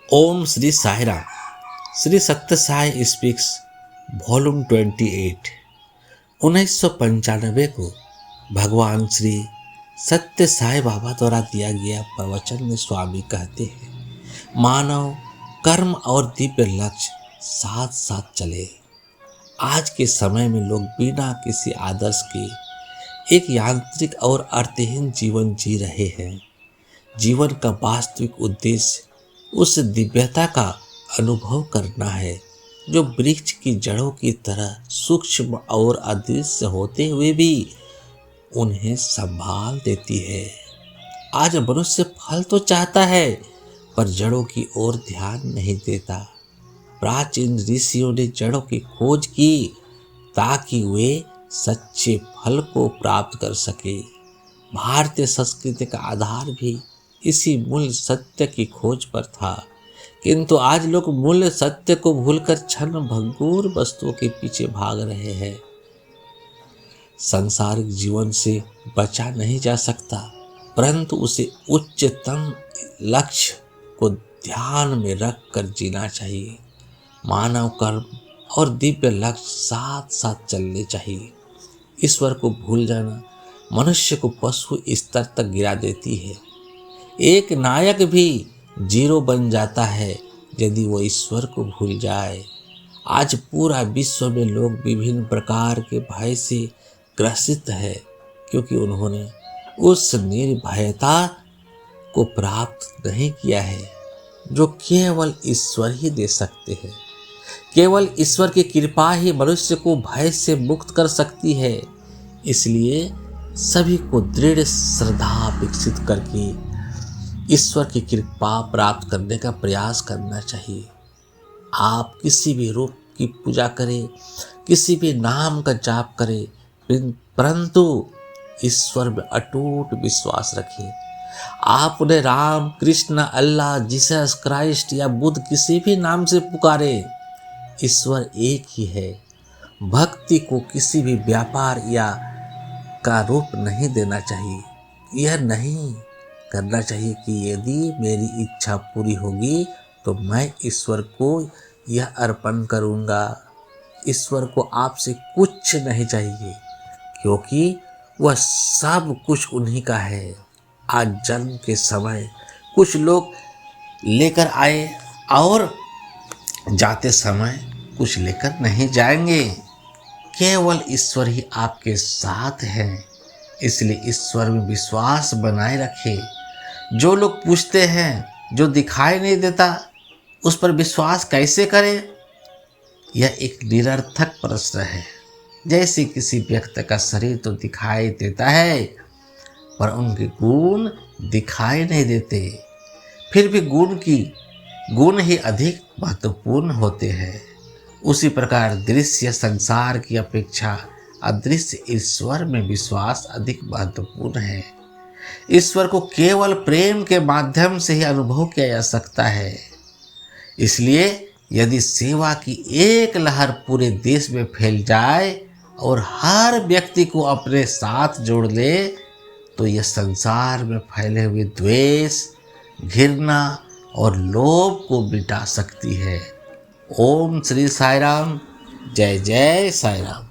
ओम श्री साईराम। श्री सत्य Sai speaks volume 28 1995 को भगवान श्री सत्य साई बाबा द्वारा दिया गया प्रवचन में स्वामी कहते हैं, मानव कर्म और दिव्य लक्ष्य साथ साथ चले। आज के समय में लोग बिना किसी आदर्श के एक यांत्रिक और अर्थहीन जीवन जी रहे हैं। जीवन का वास्तविक उद्देश्य उस दिव्यता का अनुभव करना है जो वृक्ष की जड़ों की तरह सूक्ष्म और अदृश्य होते हुए भी उन्हें संभाल देती है। आज मनुष्य फल तो चाहता है पर जड़ों की ओर ध्यान नहीं देता। प्राचीन ऋषियों ने जड़ों की खोज की ताकि वे सच्चे फल को प्राप्त कर सके। भारतीय संस्कृति का आधार भी इसी मूल सत्य की खोज पर था, किंतु आज लोग मूल सत्य को भूलकर क्षण भंगुर वस्तुओं के पीछे भाग रहे हैं। सांसारिक जीवन से बचा नहीं जा सकता, परंतु उसे उच्चतम लक्ष्य को ध्यान में रखकर जीना चाहिए। मानव कर्म और दिव्य लक्ष्य साथ साथ चलने चाहिए। ईश्वर को भूल जाना मनुष्य को पशु स्तर तक गिरा देती है। एक नायक भी जीरो बन जाता है यदि वो ईश्वर को भूल जाए। आज पूरा विश्व में लोग विभिन्न प्रकार के भय से ग्रसित है, क्योंकि उन्होंने उस निर्भयता को प्राप्त नहीं किया है जो केवल ईश्वर ही दे सकते हैं। केवल ईश्वर की कृपा ही मनुष्य को भय से मुक्त कर सकती है। इसलिए सभी को दृढ़ श्रद्धा विकसित करके ईश्वर की कृपा प्राप्त करने का प्रयास करना चाहिए। आप किसी भी रूप की पूजा करें, किसी भी नाम का जाप करें, परंतु ईश्वर में अटूट विश्वास रखें। आप उन्हें राम, कृष्ण, अल्लाह, जीसस क्राइस्ट या बुद्ध किसी भी नाम से पुकारें, ईश्वर एक ही है। भक्ति को किसी भी व्यापार या का रूप नहीं देना चाहिए। यह नहीं करना चाहिए कि यदि मेरी इच्छा पूरी होगी तो मैं ईश्वर को यह अर्पण करूंगा। ईश्वर को आपसे कुछ नहीं चाहिए, क्योंकि वह सब कुछ उन्हीं का है। आज जन्म के समय कुछ लोग लेकर आए और जाते समय कुछ लेकर नहीं जाएंगे। केवल ईश्वर ही आपके साथ है। इसलिए ईश्वर में विश्वास बनाए रखें। जो लोग पूछते हैं जो दिखाई नहीं देता उस पर विश्वास कैसे करें, यह एक निरर्थक प्रश्न है। जैसे किसी व्यक्ति का शरीर तो दिखाई देता है पर उनके गुण दिखाई नहीं देते, फिर भी गुण ही अधिक महत्वपूर्ण होते हैं। उसी प्रकार दृश्य संसार की अपेक्षा अदृश्य ईश्वर में विश्वास अधिक महत्वपूर्ण है। ईश्वर को केवल प्रेम के माध्यम से ही अनुभव किया जा सकता है। इसलिए यदि सेवा की एक लहर पूरे देश में फैल जाए और हर व्यक्ति को अपने साथ जोड़ ले, तो यह संसार में फैले हुए द्वेष, घृणा और लोभ को मिटा सकती है। ओम श्री साईराम। जय जय साईराम।